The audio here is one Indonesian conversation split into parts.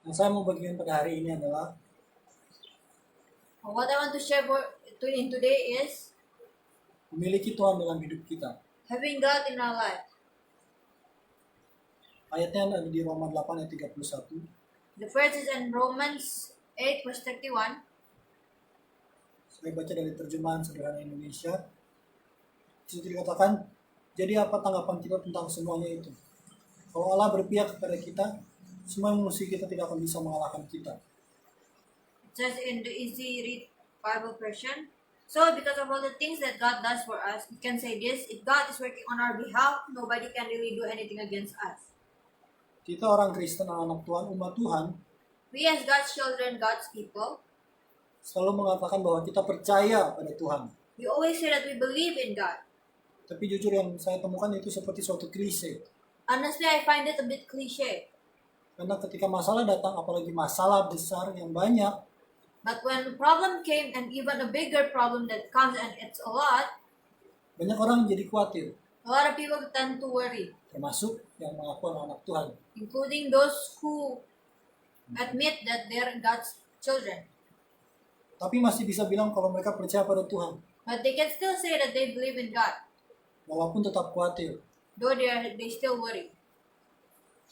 Yang saya mau bagikan pada hari ini adalah What I want to share in today is memiliki Tuhan dalam hidup kita. having God in our life. Ayatnya ada di Roma 8 ayat 31. The first is in Romans 8 verse 31. Saya baca dari terjemahan sederhana Indonesia. Itu dikatakan, jadi apa tanggapan kita tentang semuanya itu? Kalau Allah berpihak kepada kita, semua musuh kita tidak akan bisa mengalahkan kita. It says in the easy read Bible version. So because of all the things that God does for us, we can say this: if God is working on our behalf, nobody can really do anything against us. Kita orang Kristen, anak Tuhan, umat Tuhan, We as God's children, God's people, selalu mengatakan bahwa kita percaya pada Tuhan. we always say that we believe in God. Tapi jujur yang saya temukan itu seperti suatu klise. Honestly, I find it a bit cliche. Karena ketika masalah datang, apalagi masalah besar yang banyak, But when the problem came, and even a bigger problem that comes and it's a lot, banyak orang jadi khawatir. a lot of people tend to worry, Termasuk yang mengaku anak Tuhan. including those who admit that they're God's children. Tapi masih bisa bilang kalau mereka percaya pada Tuhan. But they can still say that they believe in God, Walaupun tetap khawatir. though they still worry.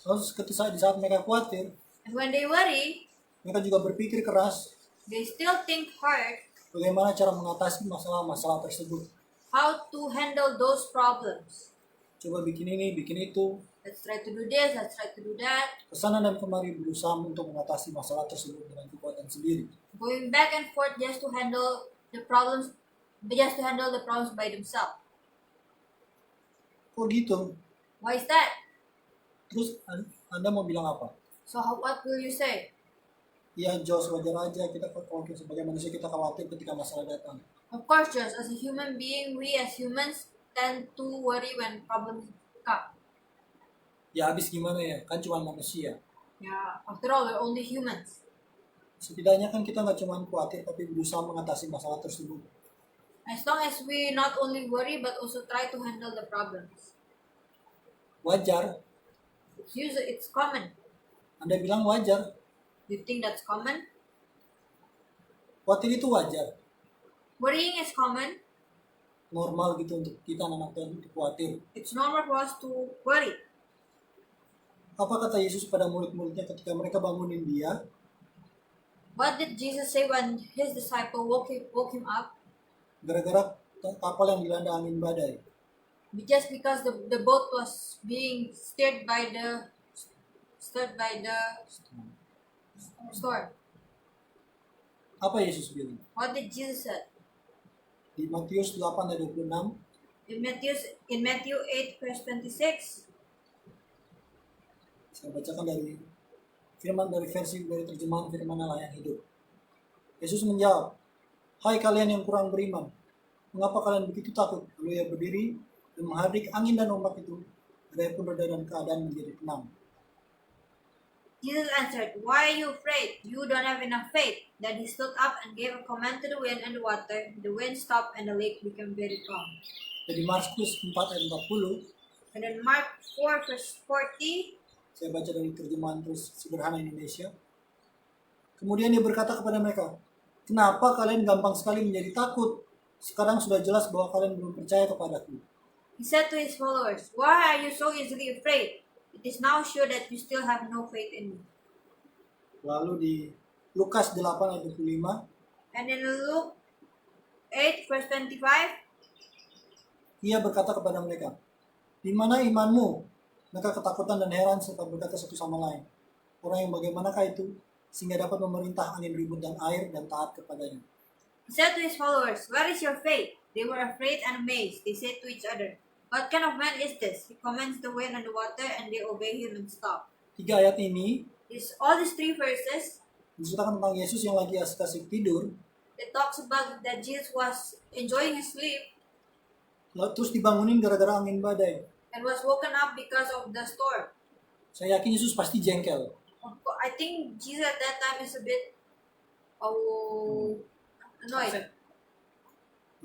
Lalu di saat mereka khawatir, And when they worry, mereka juga berpikir keras they still think hard bagaimana cara mengatasi masalah-masalah tersebut. how to handle those problems. Coba bikin ini, bikin itu. Let's try to do this, let's try to do that. Kesana dan kemari berusaha untuk mengatasi masalah tersebut dengan kekuatan sendiri. Going back and forth just to handle the problems by themselves. Kok gitu? Why is that? Terus Anda mau bilang apa? So what will you say? Ya Jos, wajar aja kita sebagai manusia kita khawatir ketika masalah datang. Of course, just as a human being, we as humans tend to worry when problems come. Ya habis gimana ya, kan cuma manusia. Yeah, after all, we're only humans. Setidaknya kan kita nggak cuma khawatir tapi berusaha mengatasi masalah tersebut. As long as we not only worry but also try to handle the problems. Wajar, It's common. Anda bilang wajar. You think that's common? Khawatir itu wajar. Worrying is common. Normal gitu untuk kita anak Tuhan itu khawatir. It's normal for us to worry. Apa kata Yesus pada murid-muridnya ketika mereka bangunin dia? What did Jesus say when his disciple woke him up? Gara-gara kapal yang dilanda angin badai. Just because the boat was being steered by the storm. Apa Yesus bilang? What did Jesus say? Di Matius 8 ayat 26, In Matthew 8 verse 26, saya bacakan dari terjemahan firman Allah yang hidup. Yesus menjawab, "Hai kalian yang kurang beriman, mengapa kalian begitu takut?" Lalu ia berdiri dan menghadik angin dan ombak itu. Badai pun reda dan keadaan menjadi tenang. Jesus answered, "Why are you afraid? You don't have enough faith." Then he stood up and gave a command to the wind and the water. The wind stopped and the lake became very calm. Jadi Markus 4 ayat 40, And then Mark 4 verse 40, saya baca dari terjemahan sederhana Indonesia. Kemudian dia berkata kepada mereka, "Kenapa kalian gampang sekali menjadi takut? Sekarang sudah jelas bahwa kalian belum percaya kepadaku." he said to his followers, "Why are you so easily afraid? It is now sure that you still have no faith in me." Lalu di Lukas 8 ayat 25, And in Luke 8 verse 25, ia berkata kepada mereka, "Di mana imanmu?" Mereka ketakutan dan heran serta berkata satu sama lain, "Orang yang bagaimanakah itu sehingga dapat memerintah angin ribut dan air dan taat kepadanya?" he said to his followers, "Where is your faith?" They were afraid and amazed. They said to each other, "What kind of man is this? He commands the wind and the water, and they obey him and stop." 3 ayat ini All these three verses, menceritakan tentang Yesus yang lagi asik-asik tidur, it talks about that Jesus was enjoying his sleep lalu terus dibangunin gara-gara angin badai. and was woken up because of the storm. Saya yakin Yesus pasti jengkel. I think Jesus at that time is a bit annoyed.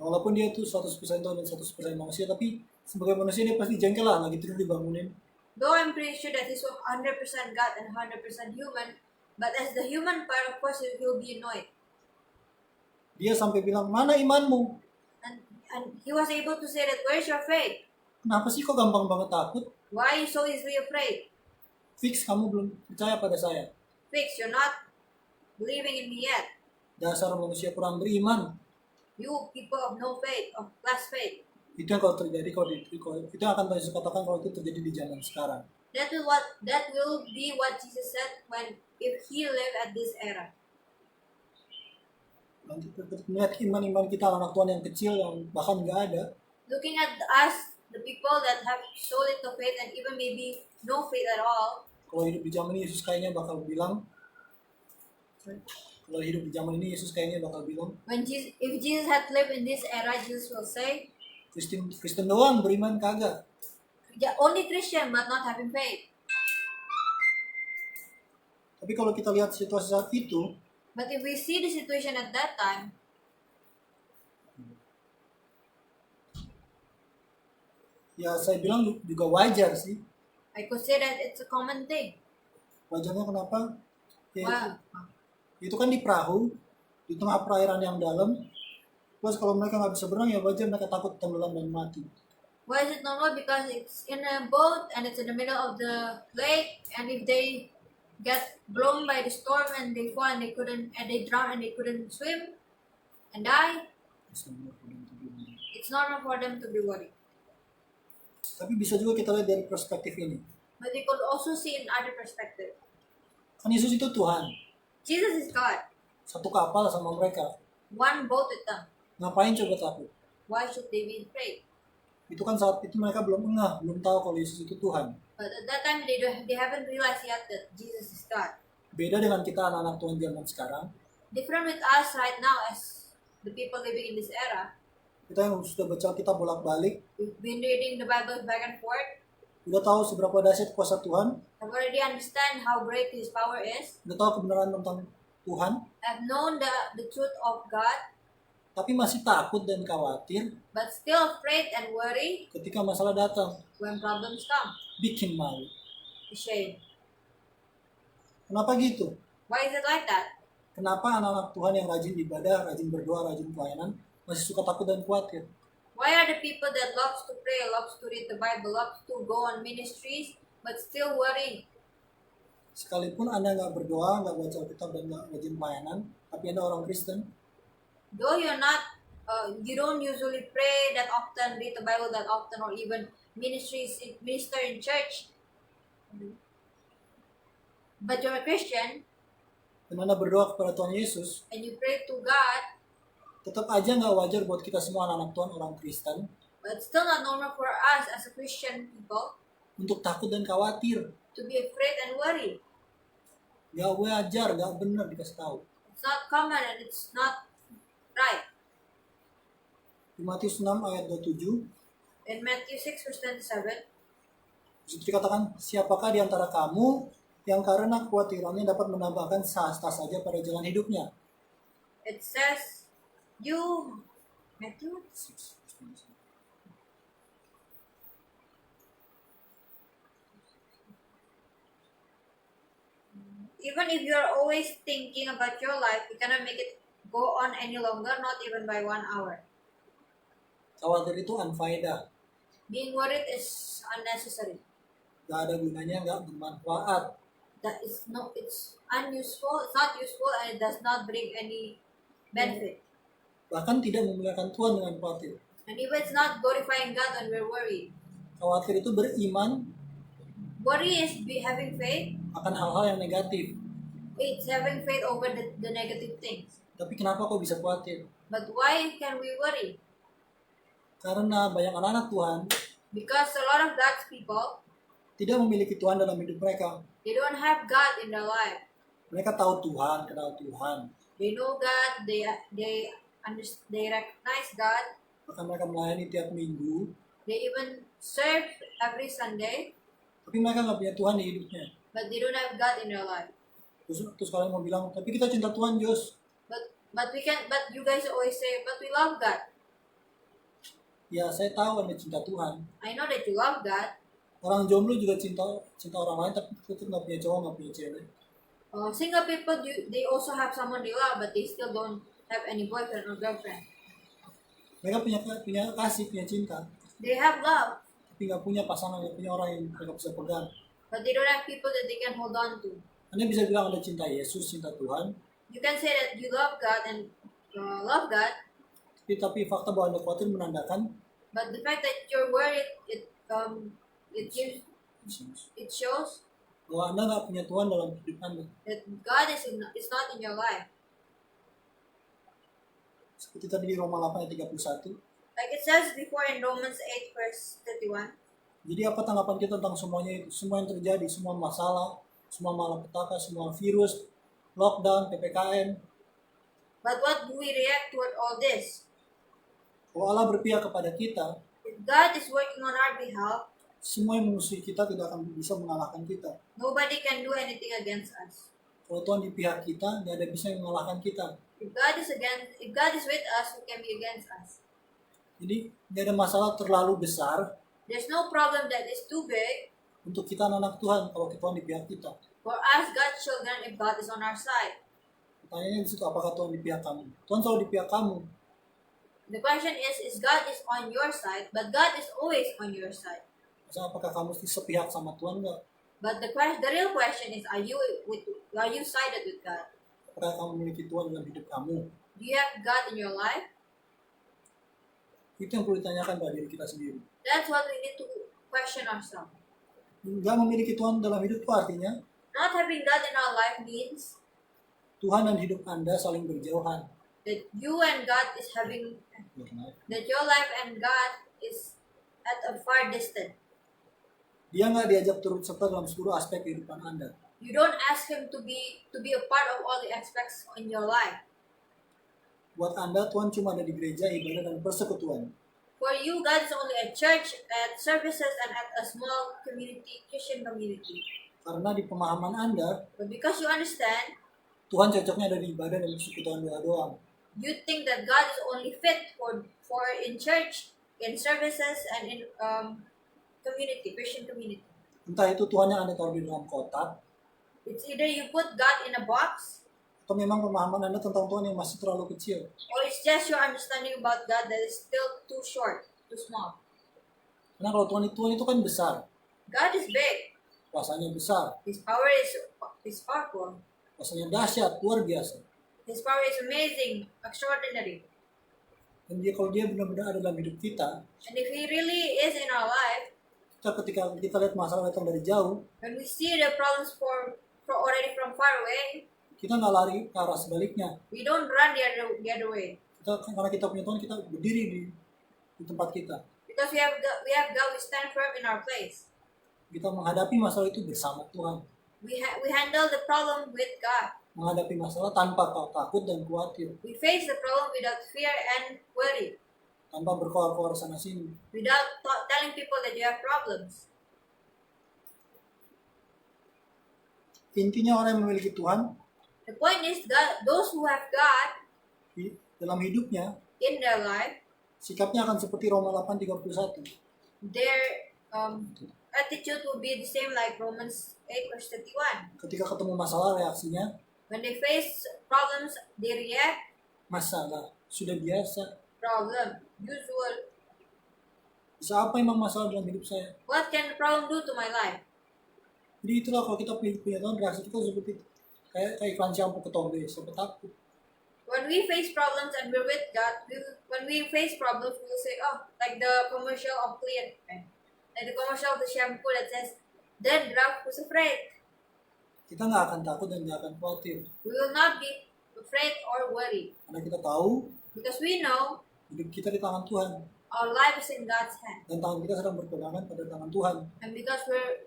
Walaupun dia tuh 100% Tuhan dan 100% manusia, tapi sebagai manusia dia pasti jengkel lah lagi tidur dibangunin. Though I'm pretty sure that he's 100% God and 100% human, But as the human part, of course, he will be annoyed. Dia sampai bilang, mana imanmu? And he was able to say that, where's your faith? Kenapa sih kok gampang banget takut? Why are you so easily afraid? Fix kamu belum percaya pada saya. Fix, you're not believing in me yet. Dasar manusia kurang beriman. You people of no faith, of less faith. Itu yang kalau terjadi itu yang akan Yesus katakan kalau itu terjadi di zaman sekarang. That will be what Jesus said if he lived at this era. Nanti melihat iman kita anak Tuhan yang kecil yang bahkan nggak ada. Looking at us, the people that have so little faith and even maybe no faith at all. Kalau hidup di zaman ini Yesus kayaknya bakal bilang. Kalau hidup di zaman ini Yesus kayaknya bakal bilang. If Jesus had lived in this era, Jesus will say, Kristen doang beriman kagak. Only Christian but not having faith. Tapi kalau kita lihat situasi saat itu, but if we see the situation at that time, ya saya bilang juga wajar sih. I could say that it's a common thing. Wajarnya kenapa? Ya, Wow. itu kan di perahu, di tengah perairan yang dalam. Terus kalau mereka nggak bisa berenang ya wajar mereka takut tenggelam dan mati. Why is it normal? Because it's in a boat and it's in the middle of the lake, and if they get blown by the storm and they fall and they drown and they couldn't swim and die, it's normal for them to be worried. Tapi bisa juga kita lihat dari perspektif ini. But we could also see in other perspective. Kan Yesus itu Tuhan. Jesus is God. Satu kapal sama mereka. One boat with them. Ngapain coba takut? Why should they be afraid? Itu kan saat itu mereka belum tahu kalau Yesus itu Tuhan. But at that time they haven't realized yet that Jesus is God. Beda dengan kita anak-anak Tuhan zaman sekarang. Different with us right now as the people living in this era. Kita yang sudah baca kita bolak-balik, We've been reading the Bible back and forth. udah tahu seberapa dahsyat kuasa Tuhan, I've already understand how great His power is. udah tahu kebenaran tentang Tuhan, I've known the truth of God, tapi masih takut dan khawatir but still afraid and worried ketika masalah datang, when problems come. bikin malu. Shame. Kenapa gitu? Why is it like that? Kenapa anak-anak Tuhan yang rajin ibadah, rajin berdoa, rajin pelayanan, masih suka takut dan khawatir? Why are the people that loves to pray, loves to read the Bible, loves to go on ministries, but still worry? Sekalipun Anda nggak berdoa, nggak baca Alkitab, dan nggak rajin pelayanan, tapi Anda orang Kristen, Though you're not, you don't usually pray that often, read the Bible that often, or even minister in church, but you're a Christian dan Anda berdoa kepada Tuhan Yesus, and you pray to God, tetap aja nggak wajar buat kita semua anak-anak Tuhan orang Kristen but it's still not normal for us as a Christian people untuk takut dan khawatir. to be afraid and worry. Nggak wajar, nggak benar dikasih tahu. It's not common and it's not right. Di Matius 6 ayat 27, In Matthew 6 verse 27, disitu dikatakan, siapakah di antara kamu yang karena kekhawatirannya dapat menambahkan sehasta saja pada jalan hidupnya? it says, Matthew? Even if you're always thinking about your life, you cannot make it go on any longer, not even by 1 hour. Khawatir itu unfaedah, Being worried is unnecessary. nggak ada gunanya, nggak bermanfaat. It's unuseful, it's not useful, and it does not bring any benefit. Bahkan tidak memuliakan Tuhan dengan khawatir. And even it's not glorifying God when we're worried. Khawatir itu beriman Worry is having faith. akan hal-hal yang negatif. It's having faith over the negative things. Tapi kenapa kok bisa khawatir? But why can we worry? Karena banyak anak-anak Tuhan Because a lot of God's people, tidak memiliki Tuhan dalam hidup mereka. they don't have God in their life. Mereka tahu Tuhan, kenal Tuhan. They know God, they recognize God, Bahkan mereka melayani tiap minggu. they even serve every Sunday, Tapi mereka nggak punya Tuhan di hidupnya. but they don't have God in their life. Terus kalian mau bilang, tapi kita cinta Tuhan, Jos. But you guys always say, but we love God. Ya, saya tahu Anda cinta Tuhan. I know that you love God. Orang jomblo juga cinta orang lain, tapi tetap nggak punya cowok, nggak punya cewek. Single people, they also have someone they love, but they still don't have any boyfriend or girlfriend. Mereka punya kasih, punya cinta, They have love, tapi nggak punya pasangan, nggak punya orang yang mereka bisa pegang. but they don't have people that they can hold on to. Anda bisa bilang Anda cinta Yesus, cinta Tuhan, You can say that you love God and love God, tapi fakta bahwa Anda khawatir menandakan but the fact that you're worried, it shows bahwa Anda nggak punya Tuhan dalam hidup Anda. that God is not in your life. Seperti tadi di Roma 8 ayat 31. Like it says before in Romans 8 verse 31. Jadi apa tanggapan kita tentang semuanya itu? Semua yang terjadi, semua masalah, semua malapetaka, semua virus, lockdown, PPKM. But what do we react toward all this? Kalau Allah berpihak kepada kita, If God is working on our behalf, semua yang memusuhi kita tidak akan bisa mengalahkan kita. nobody can do anything against us. Kalau Tuhan di pihak kita, tidak ada bisa yang mengalahkan kita. If God is with us, who can be against us? Jadi tidak ada masalah terlalu besar There's no problem that is too big untuk kita anak Tuhan kalau Tuhan di pihak kita. for us, God's children, if God is on our side. Pertanyaannya di situ, apakah Tuhan di pihak kamu? Tuhan selalu di pihak kamu. The question is God is on your side, but God is always on your side. Maksudnya, apakah kamu sepihak sama Tuhan enggak? But the real question is, are you sided with God? Apakah kamu memiliki Tuhan dalam hidup kamu? Do you have God in your life? Itu yang perlu ditanyakan pada diri kita sendiri. That's what we need to question ourselves. Enggak memiliki Tuhan dalam hidup itu artinya Not having God in our life means Tuhan dan hidup Anda saling berjauhan. that you and God is having, that your life and God is at a far distance. Dia nggak diajak turut serta dalam seluruh aspek kehidupan Anda. You don't ask Him to be a part of all the aspects in your life. Buat Anda, Tuhan cuma ada di gereja, ibadah, dan persekutuan. For you, God is only at church, at services, and at a small community, Christian community. Karena di pemahaman Anda, But because you understand, Tuhan cocoknya ada di ibadah dan persekutuan doang. you think that God is only fit for in church, in services, and in community, Christian community. Entah itu Tuhan yang Anda taruh di dalam kotak, It's either you put God in a box, atau memang pemahaman Anda tentang Tuhan yang masih terlalu kecil. or it's just your understanding about God that is still too short, too small. Karena kalau Tuhan itu kan besar, God is big. kuasanya besar, His power is powerful. kuasanya dahsyat, luar biasa. His power is amazing, extraordinary. Dan kalau dia benar-benar ada dalam hidup kita, And if He really is in our life, ketika kita lihat masalah datang dari jauh, when we see the problems for already from far away, kita nggak lari ke arah sebaliknya. we don't run the other way. Karena kita punya Tuhan, kita berdiri di tempat kita. Because we have God, we stand firm in our place. Kita menghadapi masalah itu bersama Tuhan. We handle the problem with God. Menghadapi masalah tanpa takut dan khawatir. We face the problem without fear and worry. Tanpa berkoar-koar sana sini. Without telling people that you have problems. Intinya orang yang memiliki Tuhan, The point is, God, those who have God dalam hidupnya, in their life, sikapnya akan seperti Roma 8:31. their attitude will be the same like Romans 8 verse 31. Ketika ketemu masalah, reaksinya When they face problems, they react masalah. Sudah biasa. problem, usual. Bisa apa emang masalah dalam hidup saya? What can the problem do to my life? Jadi itulah kalau kita punya Tuhan, reaksi kita seperti itu. Kayak iklan shampoo ketombe, siapa takut. When we face problems and we're with God, when we face problems, we'll say, oh, like the commercial of Clear, like the commercial of the shampoo that says, "Then Ralph was afraid." Kita nggak akan takut dan nggak akan khawatir. We will not be afraid or worried Karena kita tahu because we know hidup kita di tangan Tuhan. our life is in God's hand, Dan tangan kita sedang berpegangan pada tangan Tuhan. and because we're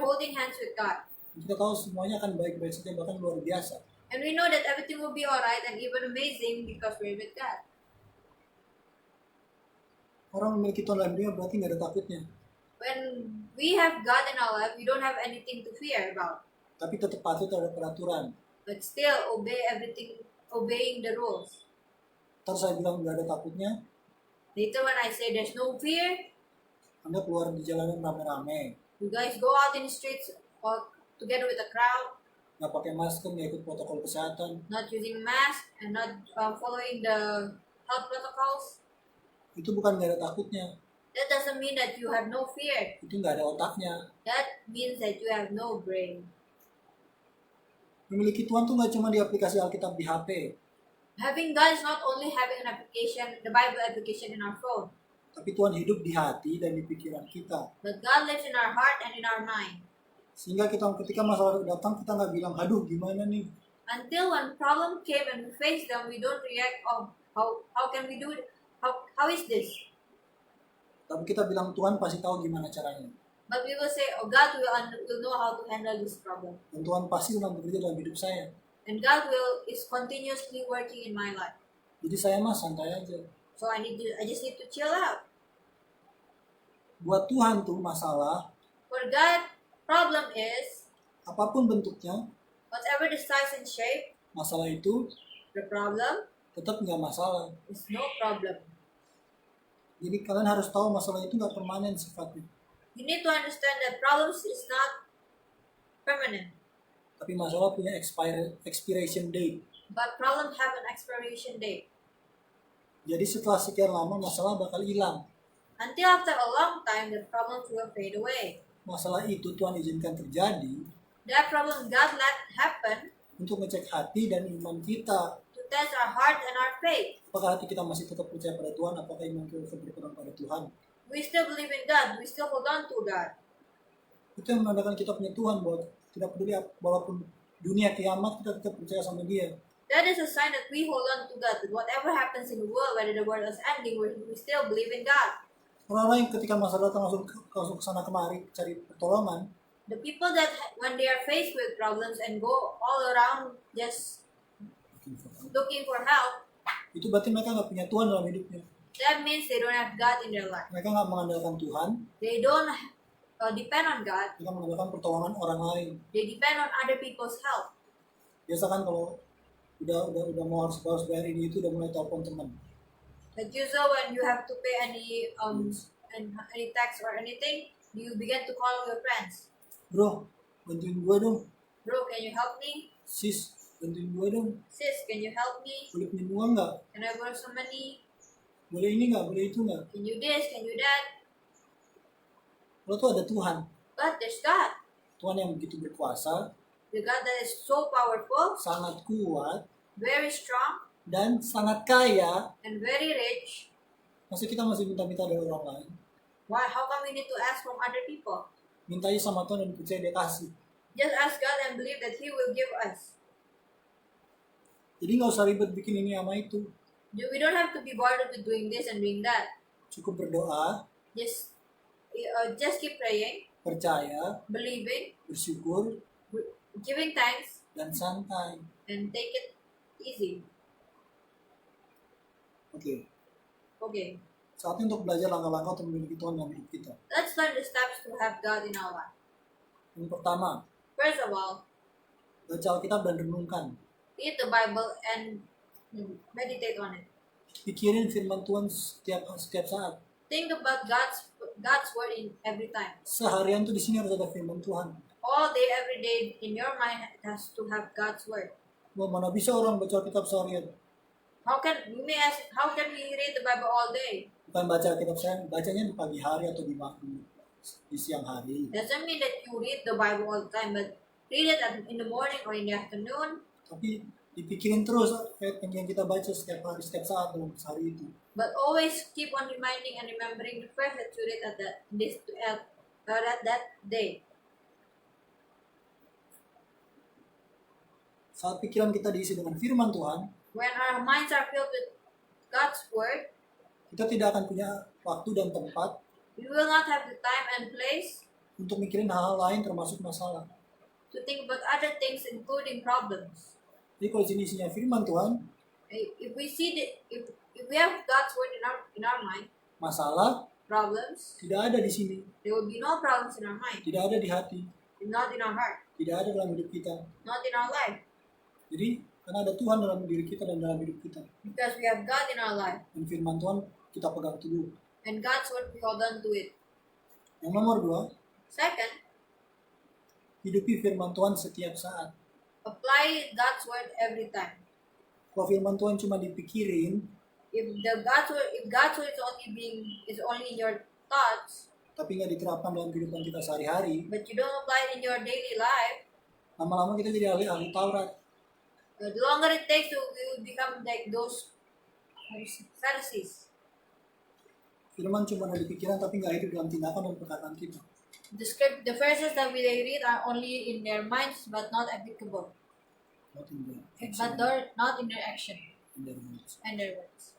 holding hands with God, Dan kita tahu semuanya akan baik-baik saja, bahkan luar biasa. and we know that everything will be alright and even amazing because we're with God. Orang memiliki Tuhan dalam dunia berarti nggak ada takutnya. When we have God in our life, we don't have anything to fear about, Tapi tetap patuh terhadap peraturan. but still obeying the rules. Ntar saya bilang nggak ada takutnya, Later when I say there's no fear, Anda keluar di jalanan rame-rame. you guys go out in the streets or together with a crowd. nggak pakai masker, nggak ikut protokol kesehatan, not using mask, and not following the health protocols, itu bukan nggak ada takutnya, that doesn't mean that you have no fear. itu nggak ada otaknya. That means that you have no brain. Memiliki Tuhan tuh nggak cuma di aplikasi Alkitab di HP, Having God is not only having an application, the Bible application in our phone, tapi Tuhan hidup di hati dan di pikiran kita. but God lives in our heart and in our mind. Sehingga ketika masalah datang, kita nggak bilang, aduh gimana nih, Until when problem came and we face them, we don't react, oh, how can we do it? How is this? tapi kita bilang Tuhan pasti tahu gimana caranya. But we will say, oh, God will know how to handle this problem. Dan Tuhan pasti sedang bekerja dalam hidup saya. And God is continuously working in my life. Jadi saya mah santai aja. So I just need to chill out. Buat Tuhan tuh masalah, For God, problem is, apapun bentuknya, whatever the size and shape, masalah itu the problem tetap nggak masalah. is no problem. Jadi kalian harus tahu masalah itu nggak permanen sifatnya. You need to understand that problems is not permanent, Tapi masalah punya expiration date. but problem have an expiration date. Jadi setelah sekian lama masalah bakal hilang. Until after a long time, the problems will fade away. Masalah itu Tuhan izinkan terjadi That problem God let happen untuk ngecek hati dan iman kita. to test our heart and our faith. Apakah hati kita masih tetap percaya pada Tuhan? Apakah iman kita berpegang pada Tuhan? We still believe in God. We still hold on to God. Itu yang menandakan kita punya Tuhan, bahwa tidak peduli walaupun dunia kiamat kita tetap percaya sama Dia. That is a sign that we hold on to God. That whatever happens in the world, whether the world is ending, we still believe in God. Orang-orang yang ketika masalah datang langsung ke sana kemari cari pertolongan, The people that when they are faced with problems and go all around just looking for help, itu berarti mereka nggak punya Tuhan dalam hidupnya. that means they don't have God in their life. Mereka nggak mengandalkan Tuhan, They don't depend on God. mereka mengandalkan pertolongan orang lain. They depend on other people's help. Biasa kan kalau udah mau harus bayar ini itu udah mulai telepon teman. Like usual, when you have to pay any tax or anything, you begin to call your friends. Bro, bantuin gue dong. Bro, can you help me? Sis, bantuin gue dong. Sis, can you help me? Boleh pinjam uang nggak? Can I borrow some money? Boleh ini nggak? Boleh itu nggak? Can you this? Can you that? Kalau tuh ada Tuhan. But there's God. Tuhan yang begitu berkuasa, The God that is so powerful, sangat kuat, very strong, dan sangat kaya. and very rich. Masa kita masih minta-minta dari orang lain? Why? How come we need to ask from other people? Minta aja sama Tuhan dan percaya Dia kasih. Just ask God and believe that He will give us. Jadi nggak usah ribet bikin ini sama itu. We don't have to be bothered with doing this and doing that. Cukup berdoa, Just keep praying, percaya, believing, bersyukur, giving thanks, dan santai. and take it easy. Oke. Okay. Saatnya untuk belajar langkah-langkah untuk memiliki Tuhan dalam hidup kita. Let's learn the steps to have God in our life. Yang pertama, First of all, baca Alkitab dan renungkan. read the Bible and meditate on it. Pikirin firman Tuhan setiap saat. Think about God's word in every time. Seharian tuh di sini harus ada firman Tuhan. All day, every day, in your mind has to have God's word. Wah, mana bisa orang baca Alkitab seharian? You may ask, how can we read the Bible all day? Bukan baca Alkitab seharian, bacanya di pagi hari atau di siang hari. Doesn't mean that you read the Bible all the time, but read it in the morning or in the afternoon. Tapi dipikirin terus ayat yang kita baca setiap hari, setiap saat dalam sehari itu. But always keep on reminding and remembering the verse that you read at that day. Saat pikiran kita diisi dengan firman Tuhan, When our minds are filled with God's word, kita tidak akan punya waktu dan tempat we will not have the time and place untuk mikirin hal-hal lain termasuk masalah. to think about other things, including problems. Jadi kalau di sini isinya firman Tuhan, If we have God's word in our mind, masalah problems, tidak ada di sini, there will be no problems in our mind, tidak ada di hati, not in our heart, tidak ada dalam hidup kita. not in our life, Jadi karena ada Tuhan dalam diri kita dan dalam hidup kita. because we have God in our life, Dan firman Tuhan kita pegang teguh. and God's word we hold on to it. Yang nomor 2, Second, hidupi firman Tuhan setiap saat. apply God's word every time. Kalau firman Tuhan cuma dipikirin, If God's word is only in your thoughts, tapi nggak diterapkan dalam kehidupan kita sehari-hari, but you don't apply it in your daily life, lama-lama kita jadi ahli Taurat. the longer it takes, you will become like those Pharisees. Firman cuma ada di pikiran tapi nggak hidup dalam tindakan dan perkataan kita. The verses that we read are only in their minds, but not applicable, Not in the but action, they're not in their action in their words. and their words.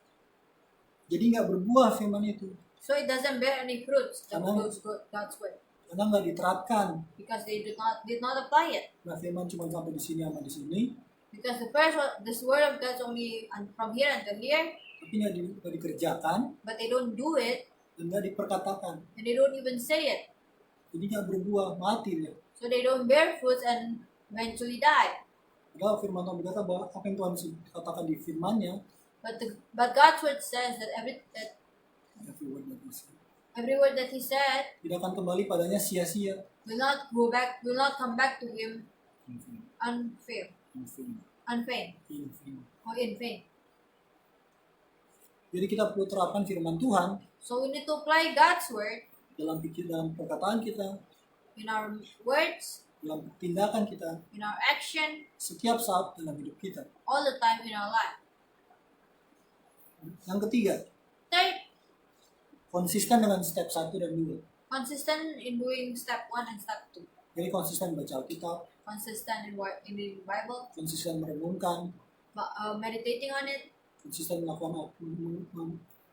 Jadi nggak berbuah firman itu So it doesn't bear any fruits that Karena- goes God's word, karena nggak diterapkan. because they did not apply it. Nah, firman cuma sampai di sini sama di sini, Because this word of God's only from here until here, tapi nggak dikerjakan but they don't do it dan nggak diperkatakan. and they don't even say it. Jadi nggak berbuah, mati dia. So they don't bear fruits and eventually die. Padahal firman Tuhan berkata bahwa apa yang Tuhan katakan di firman-Nya, But God's word says that every word that He said, every word that He said tidak akan kembali padanya sia-sia. will not come back to Him unfair, unfeigned, or in vain. Jadi kita perlu terapkan firman Tuhan So we need to apply God's word dalam perkataan kita, in our words, dalam tindakan kita, in our action, setiap saat dalam hidup kita. all the time in our life. Yang ketiga, Third, konsisten dengan step 1 dan 2. consistent in doing step 1 and step 2. Jadi konsisten baca Alkitab, Consistent in reading the Bible, konsisten merenungkan, meditating on it, konsisten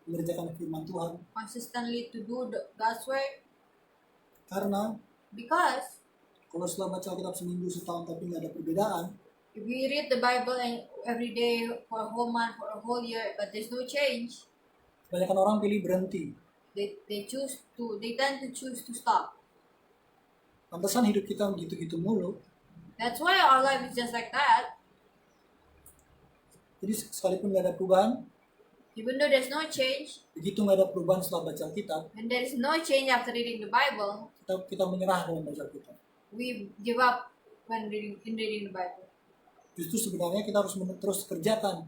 mengerjakan firman Tuhan. consistently to do God's word. Karena Because kalau setelah baca Alkitab seminggu, setahun tapi nggak ada perbedaan, if we read the Bible and every day for a whole month, for a whole year, but there's no change, kebanyakan orang pilih berhenti. they tend to choose to stop. Pantesan hidup kita gitu-gitu mulu. That's why our life is just like that. Jadi sekalipun nggak ada perubahan, Even though there's no change, begitu nggak ada perubahan setelah baca Alkitab, and there is no change after reading the Bible, kita menyerah dalam baca Alkitab. we give up when reading the Bible. Justru sebenarnya kita harus terus kerjakan,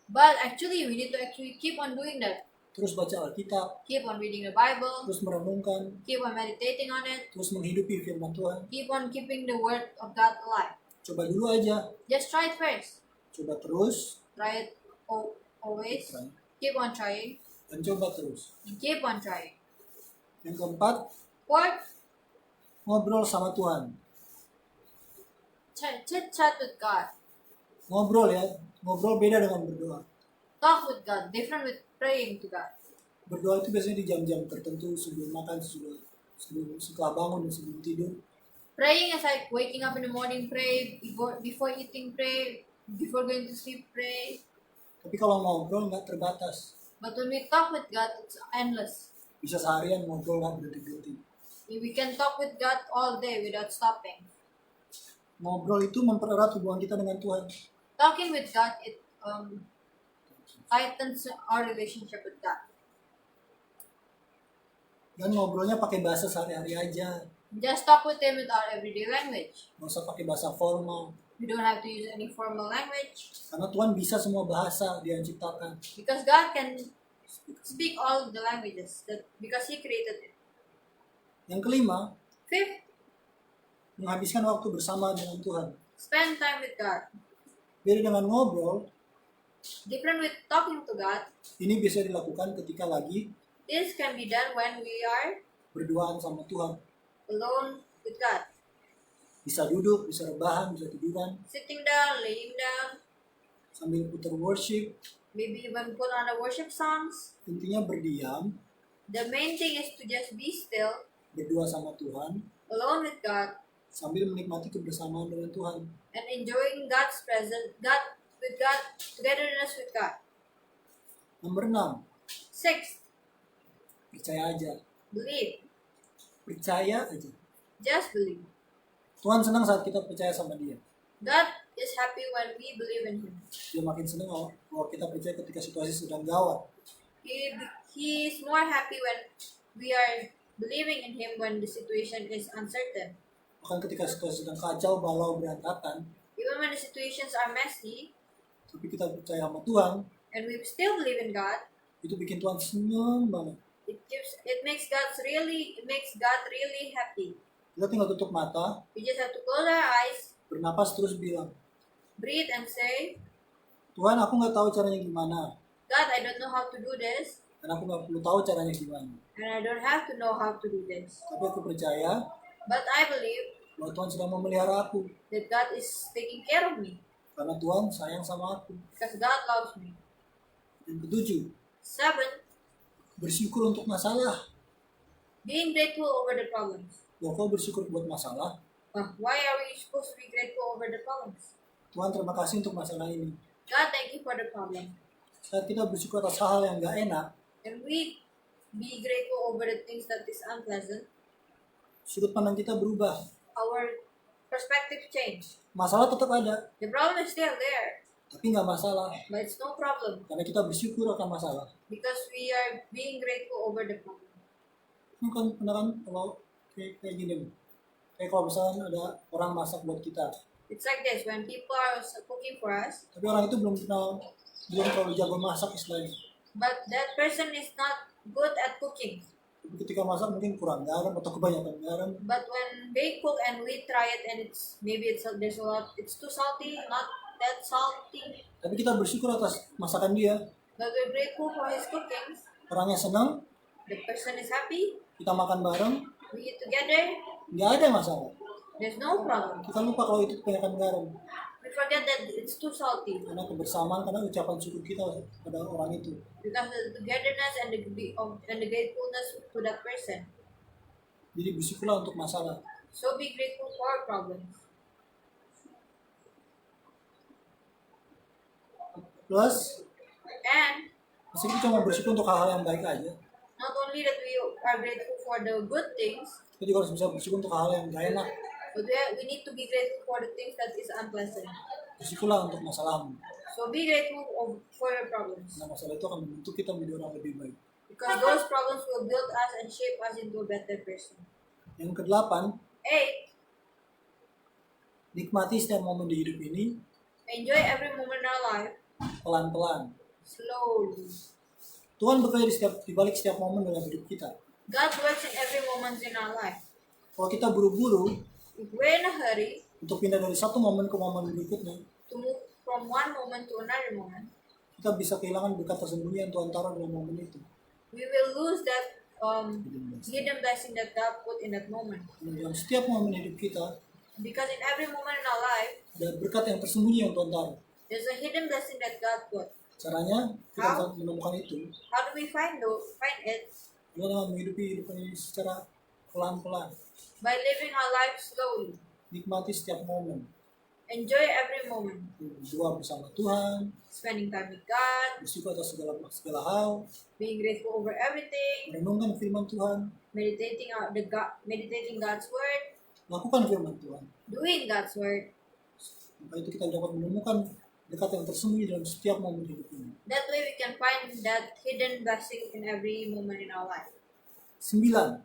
But actually, we need to actually keep on doing that. terus baca Alkitab, Keep on reading the Bible, terus merenungkan, keep on meditating on it, terus menghidupi firman Tuhan. keep on keeping the word of God alive. Coba dulu aja, Just try it first. coba terus, Try it always. try, Keep on trying. dan coba terus. And keep on trying. Yang keempat, Fourth, ngobrol sama Tuhan. chit-chat with God. Ngobrol ya, ngobrol beda dengan berdoa. Talk with God, different with praying to God. Berdoa itu biasanya di jam-jam tertentu, sebelum makan, setelah bangun, dan sebelum tidur. Praying is like waking up in the morning, pray, before eating, pray, before going to sleep, pray. Tapi kalau ngobrol nggak terbatas. But when we talk with God, it's endless. Bisa seharian ngobrol nggak berhenti-berhenti. We can talk with God all day without stopping. Ngobrol itu mempererat hubungan kita dengan Tuhan. Talking with God, it tightens our relationship with God. Dan ngobrolnya pakai bahasa sehari-hari aja. Just talk with Him with our everyday language. Nggak usah pakai bahasa formal. We don't have to use any formal language. Karena Tuhan bisa semua bahasa Dia yang ciptakan. Because God can speak all the languages because He created it. Yang kelima, Fifth, menghabiskan waktu bersama dengan Tuhan. spend time with God. Beda dengan ngobrol, Different with talking to God. ini bisa dilakukan ketika lagi This can be done when we are berduaan sama Tuhan. alone with God. Bisa duduk, bisa rebahan, bisa tiduran, Sitting down, laying down, sambil putar worship. maybe even put on the worship songs. Intinya berdiam, The main thing is to just be still, berdua sama Tuhan, alone with God, sambil menikmati kebersamaan dengan Tuhan. and enjoying God's presence, togetherness with God. Nomor 6, Sixth, percaya aja. believe. Percaya aja. Just believe. Tuhan senang saat kita percaya sama Dia. God is happy when we believe in Him. Dia makin senang kalau kita percaya ketika situasi sedang gawat. He is more happy when we are believing in Him when the situation is uncertain. Bahkan ketika situasi sedang kacau, balau, berantakan, Even when the situations are messy tapi kita percaya sama Tuhan, and we still believe in God, itu bikin Tuhan senang banget. it makes God really happy. Kita tinggal tutup mata, We just have to close our eyes, bernapas terus bilang, breathe and say, Tuhan aku nggak tahu caranya gimana, God, I don't know how to do this, dan aku nggak perlu tahu caranya gimana. and I don't have to know how to do this. Tapi aku percaya But I believe bahwa Tuhan sedang memelihara aku, that God is taking care of me karena Tuhan sayang sama aku. because God loves me. Yang ketujuh, 7. bersyukur untuk masalah. Being grateful over the problems. Loh, kau bersyukur buat masalah? Why are we supposed to be grateful over the problems? Tuhan terima kasih untuk masalah ini. God, thank you for the problem. Saat kita bersyukur atas hal-hal yang gak enak, And we be grateful over the things that is unpleasant. sudut pandang kita berubah. Our perspective change. Masalah tetap ada, The problem is still there, tapi nggak masalah. but it's no problem Karena kita bersyukur akan masalah. because we are being grateful over the problem. Bukan beneran kalau kayak gini. Kayak kalau misalnya ada orang masak buat kita, It's like this, when people are cooking for us, tapi orang itu belum terlalu jago masak istilahnya. but that person is not good at cooking. Tapi ketika masak mungkin kurang garam atau kebanyakan garam. But when they cook and we try it and it's there's a lot, it's too salty, not that salty. Tapi kita bersyukur atas masakan dia. But we're grateful for his cooking. Orangnya senang, The person is happy. kita makan bareng, We eat together. nggak ada masalah. There's no problem. Kita lupa kalau itu kebanyakan garam. We forget that it's too salty Karena kebersamaan, karena ucapan syukur kita pada orang itu. because of the togetherness and the gratefulness to that person. Jadi bersyukurlah untuk masalah. So be grateful for problems. Plus, And meski kita cuma bersyukur untuk hal-hal yang baik aja, not only that we are grateful for the good things, kita juga harus bisa bersyukur untuk hal-hal yang gak enak. but we need to be grateful for the things that is unpleasant. Bersyukurlah untuk masalahmu. So be grateful for your problems Karena masalah itu akan membentuk kita menjadi orang lebih baik. because those problems will build us and shape us into a better person. Yang kedelapan, 8. nikmati setiap momen di hidup ini Enjoy every moment in our life pelan-pelan. slowly. Tuhan bekerja di balik setiap momen dalam hidup kita. God works in every moment in our life. Kalau kita buru-buru If we're in a hurry untuk pindah dari satu momen ke momen berikutnya, to move from one moment to another moment, kita bisa kehilangan berkat tersembunyi yang Tuhan taruh dalam momen itu. we will lose that hidden blessing that God put in that moment. Dan dalam setiap momen hidup kita, Because in every moment in our life, ada berkat yang tersembunyi yang Tuhan taruh. there's a hidden blessing that God put. Caranya, kita bisa menemukan itu How do we find it? dengan menghidupi hidup ini secara pelan-pelan. By living our life slowly. Nikmati setiap momen. Enjoy every moment. Berdoa bersama Tuhan, Spending time with God, bersyukur atas segala hal, being grateful over everything, merenungkan firman Tuhan, meditating God's word, lakukan firman Tuhan. doing God's word. Maka itu kita dapat menemukan berkat yang tersembunyi dalam setiap momen hidup ini. That way we can find that hidden blessing in every moment in our life. 9. 9.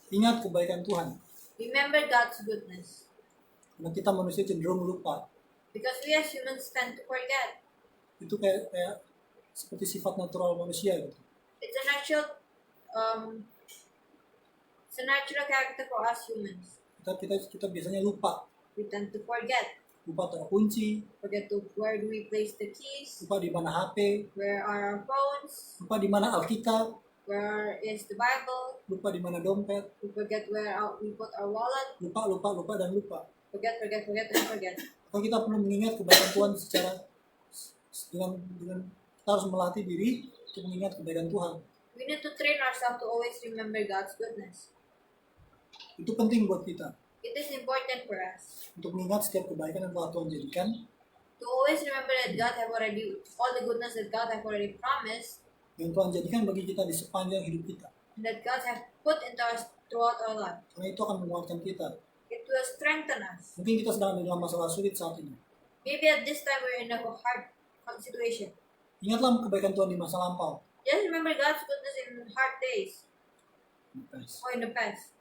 Ingat kebaikan Tuhan. Remember God's goodness. Karena kita manusia cenderung lupa. Because we as humans tend to forget. Itu kayak seperti sifat natural manusia gitu. It's a natural character for us humans. Kita biasanya lupa. We tend to forget. Lupa taruh kunci, Forget to where do we place the keys? lupa di mana HP, Where are our phones? lupa di mana Alkitab, Where is the Bible? lupa di mana dompet, We forget where we put our wallet. lupa dan lupa. Forget. Kalau kita perlu mengingat kebaikan Tuhan dengan kita harus melatih diri untuk mengingat kebaikan Tuhan. We need to train ourselves to always remember God's goodness. Itu penting buat kita It is important for us untuk mengingat setiap kebaikan yang telah Tuhan jadikan, to always remember that God have already all the goodness that God have already promised, yang Tuhan jadikan bagi kita di sepanjang hidup kita. and that God have put into us throughout our life. Karena itu akan menguatkan kita. It will strengthen us. Mungkin kita sedang dalam masalah sulit saat ini. Maybe at this time we're in a hard situation. Ingatlah kebaikan Tuhan di masa lampau. Just remember God's goodness in hard days or in the past.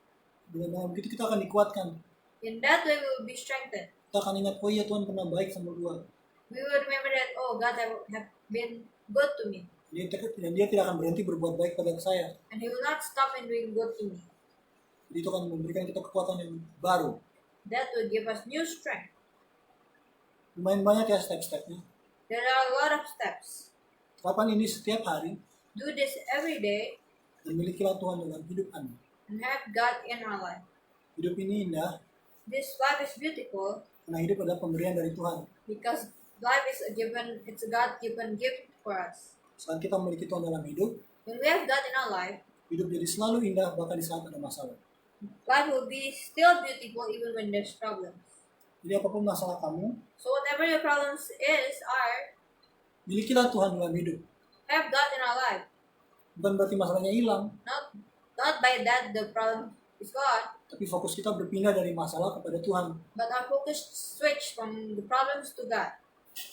Dengan begitu kita akan dikuatkan. In that way we will be strengthened. Kita kita akan ingat, oh iya Tuhan pernah baik sama gua. We will remember that, oh, God have been good to me. Dan dia tidak akan berhenti berbuat baik pada saya. And He will not stop in doing good to me. Jadi itu akan memberikan kita kekuatan yang baru. That will give us new strength. Lumayan banyak ya step-stepnya. There are a lot of steps. Terapkan ini setiap hari Do this every day dan milikilah Tuhan dalam hidup Anda. and have God in our life. Hidup ini indah This life is beautiful karena hidup adalah pemberian dari Tuhan. because life is it's a God-given gift for us. Saat kita memiliki Tuhan dalam hidup, When we have God in our life, hidup jadi selalu indah bahkan di saat ada masalah. life will be still beautiful even when there's problems. Jadi apapun masalah kamu, So whatever your problems are, milikilah Tuhan dalam hidup. have God in our life. Bukan berarti masalahnya hilang, Not by that the problem is gone, tapi fokus kita berpindah dari masalah kepada Tuhan. but our focus switch from the problems to God.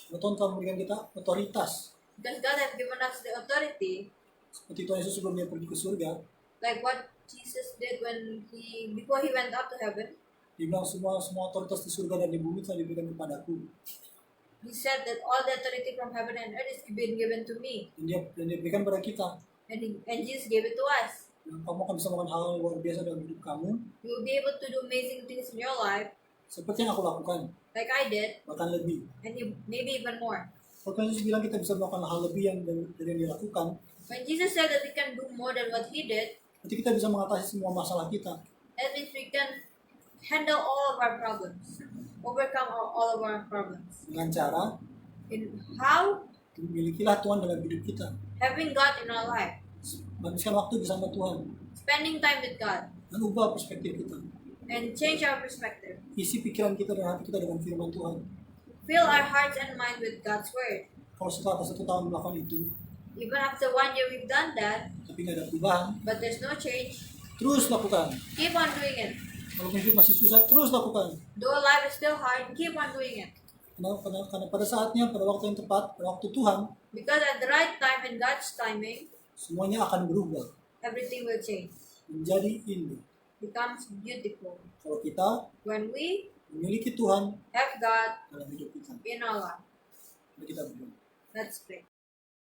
Tuhan telah memberikan kita otoritas. Because God has given us the authority, Seperti Tuhan Yesus sebelum dia pergi ke surga, like what Jesus did before he went up to heaven. dia bilang semua otoritas di surga dan di bumi telah diberikan kepadaku. He said that all the authority from heaven and earth is been given to me, Dan dia berikan pada kita. and Jesus gave it to us. Dan kamu akan bisa melakukan hal luar biasa dalam hidup kamu, You will be able to do amazing things in your life, seperti yang aku lakukan, like I did, bahkan lebih. and maybe even more. Kalau Tuhan Yesus bilang kita bisa melakukan hal lebih dari yang dia lakukan, When Jesus said that we can do more than what he did, berarti kita bisa mengatasi semua masalah kita. that means we can handle all of our problems, overcome all of our problems. Dengan cara In how? milikilah Tuhan dalam hidup kita. Having God in our life, Menghabiskan waktu bersama Tuhan. spending time with God, Dan ubah perspektif kita. and change our perspective. Isi pikiran kita dan hati kita dengan firman Tuhan. Fill our hearts and mind with God's word. Kalau setelah 1 tahun melakukan itu, Even after 1 year we've done that, tapi nggak ada perubahan, but there's no change, terus lakukan. keep on doing it. Kalau hidup masih susah, terus lakukan. Though life is still hard, keep on doing it. Karena pada saatnya, pada waktu yang tepat, pada waktu Tuhan, Because at the right time, in God's timing, semuanya akan berubah everything will change. menjadi indah. Becomes beautiful. Kalau kita When we memiliki Tuhan have God dalam hidup kita, in our life. mari kita berdoa. Let's pray.